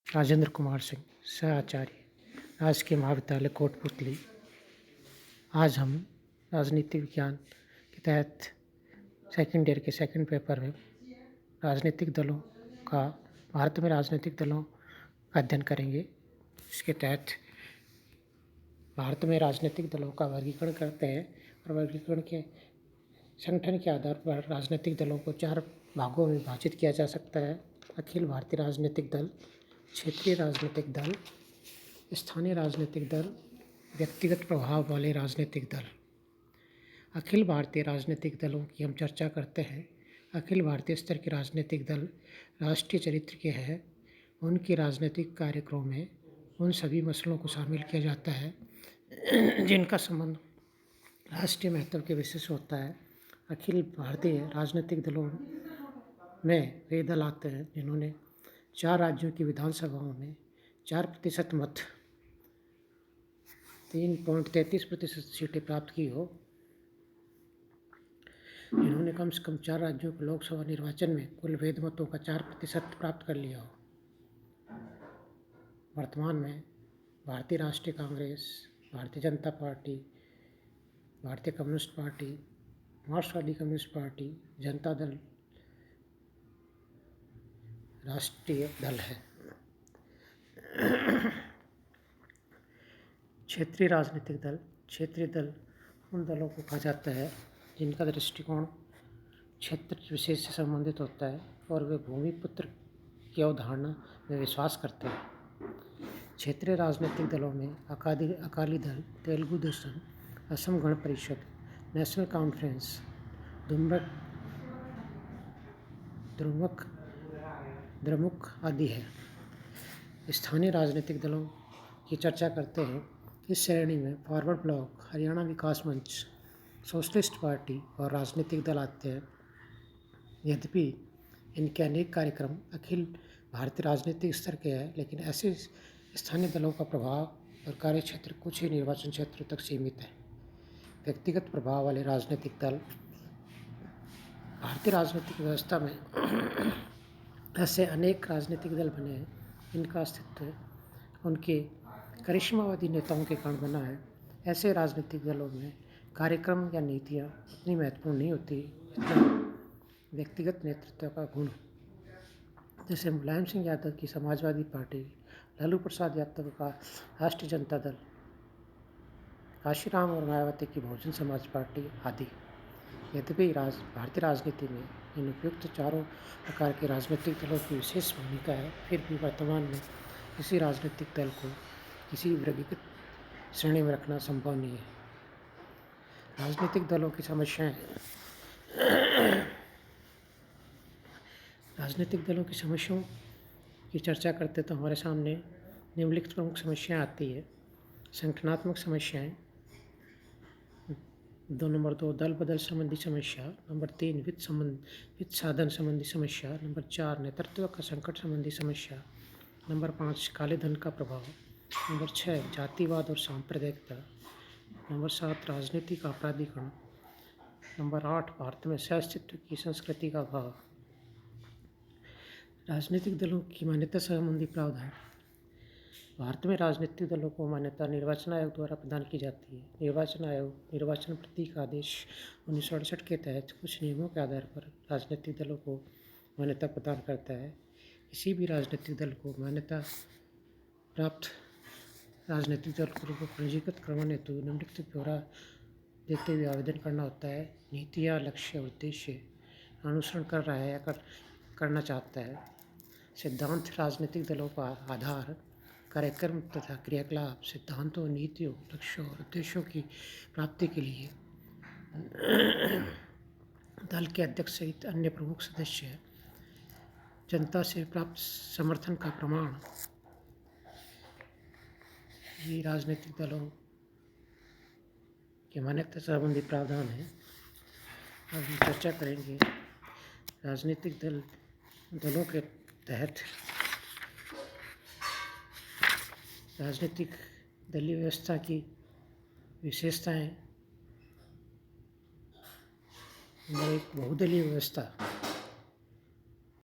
राजेंद्र कुमार सिंह, सह आचार्य, राजकीय महाविद्यालय कोटपुतली। आज हम राजनीति विज्ञान के तहत सेकंड ईयर के सेकंड पेपर में राजनीतिक दलों का भारत में राजनीतिक दलों का अध्ययन करेंगे। इसके तहत भारत में राजनीतिक दलों का वर्गीकरण करते हैं और वर्गीकरण के संगठन के आधार पर राजनीतिक दलों को 4 भागों में विभाजित किया जा सकता है। अखिल भारतीय राजनीतिक दल, क्षेत्रीय राजनीतिक दल, स्थानीय राजनीतिक दल, व्यक्तिगत प्रभाव वाले राजनीतिक दल। अखिल भारतीय राजनीतिक दलों की हम चर्चा करते हैं। अखिल भारतीय स्तर के राजनीतिक दल राष्ट्रीय चरित्र के हैं। उनके राजनीतिक कार्यक्रम में उन सभी मसलों को शामिल किया जाता है जिनका संबंध राष्ट्रीय महत्व के विषय से होता है। अखिल भारतीय राजनीतिक दलों में वे दल आते हैं जिन्होंने 4 राज्यों की विधानसभाओं में 4% मत 3.33% सीटें प्राप्त की हो, जिन्होंने कम से कम 4 राज्यों के लोकसभा निर्वाचन में कुल वैध मतों का 4% प्राप्त कर लिया हो। वर्तमान में भारतीय राष्ट्रीय कांग्रेस, भारतीय जनता पार्टी, भारतीय कम्युनिस्ट पार्टी, मार्क्सवादी कम्युनिस्ट पार्टी, जनता दल राष्ट्रीय दल है। क्षेत्रीय राजनीतिक दल, क्षेत्रीय दल उन दलों को कहा जाता है जिनका दृष्टिकोण क्षेत्र विशेष से संबंधित होता है और वे भूमिपुत्र की अवधारणा में विश्वास करते हैं। क्षेत्रीय राजनीतिक दलों में अकाली दल, तेलुगु देशम, असम गण परिषद, नेशनल कॉन्फ्रेंस, द्रमुक आदि है। स्थानीय राजनीतिक दलों की चर्चा करते हैं। इस श्रेणी में फॉरवर्ड ब्लॉक, हरियाणा विकास मंच, सोशलिस्ट पार्टी और राजनीतिक दल आते हैं। यद्यपि इनके अनेक कार्यक्रम अखिल भारतीय राजनीतिक स्तर के हैं, लेकिन ऐसे स्थानीय दलों का प्रभाव और कार्यक्षेत्र कुछ ही निर्वाचन क्षेत्रों तक सीमित है। व्यक्तिगत प्रभाव वाले राजनीतिक दल, भारतीय राजनीतिक व्यवस्था में ऐसे अनेक राजनीतिक दल बने हैं जिनका अस्तित्व उनके करिश्मावादी नेताओं के कारण बना है। ऐसे राजनीतिक दलों में कार्यक्रम या नीतियाँ उतनी महत्वपूर्ण नहीं होती जितना व्यक्तिगत नेतृत्व का गुण। जैसे मुलायम सिंह यादव की समाजवादी पार्टी, लालू प्रसाद यादव का राष्ट्रीय जनता दल, काशीराम और मायावती की बहुजन समाज पार्टी आदि। यद्यपि भारतीय राजनीति में इन उपयुक्त चारों प्रकार के राजनीतिक दलों की विशेष भूमिका है, फिर भी वर्तमान में किसी राजनीतिक दल को किसी वर्गीकृत श्रेणी में रखना संभव नहीं है। राजनीतिक दलों की समस्याएं। राजनीतिक दलों की समस्याओं की चर्चा करते तो हमारे सामने निम्नलिखित प्रमुख समस्याएं आती है। संगठनात्मक समस्याएं, नंबर 2 दल बदल संबंधी समस्या, नंबर 3 वित्त साधन संबंधी समस्या, नंबर 4 नेतृत्व का संकट संबंधी समस्या, नंबर 5 काले धन का प्रभाव, नंबर 6 जातिवाद और सांप्रदायिकता, नंबर 7 राजनीति का अपराधीकरण, नंबर 8 भारत में सह-अस्तित्व की संस्कृति का अभाव। राजनीतिक दलों की मान्यता संबंधी प्रावधान। भारत में राजनीतिक दलों को मान्यता निर्वाचन आयोग द्वारा प्रदान की जाती है। निर्वाचन आयोग निर्वाचन प्रतीक आदेश 1968 के तहत कुछ नियमों के आधार पर राजनीतिक दलों को मान्यता प्रदान करता है। किसी भी राजनीतिक दल को मान्यता प्राप्त राजनीतिक दल को पंजीकृत करवाने हेतु निम्नलिखित ब्यौरा देते हुए आवेदन करना होता है। नीतियाँ, लक्ष्य और उद्देश्य अनुसरण कर रहा है या करना चाहता है। सिद्धांत राजनीतिक दलों का आधार, कार्यक्रम तथा क्रियाकलाप, सिद्धांतों, नीतियों, लक्ष्यों और उद्देश्यों की प्राप्ति के लिए दल के अध्यक्ष सहित अन्य प्रमुख सदस्य, जनता से प्राप्त समर्थन का प्रमाण। ये राजनीतिक दलों के मान्यता संबंधी प्रावधान है। अब हम चर्चा करेंगे राजनीतिक दलों के तहत राजनीतिक दलीय व्यवस्था की विशेषताएं। नंबर 1 बहुदलीय व्यवस्था।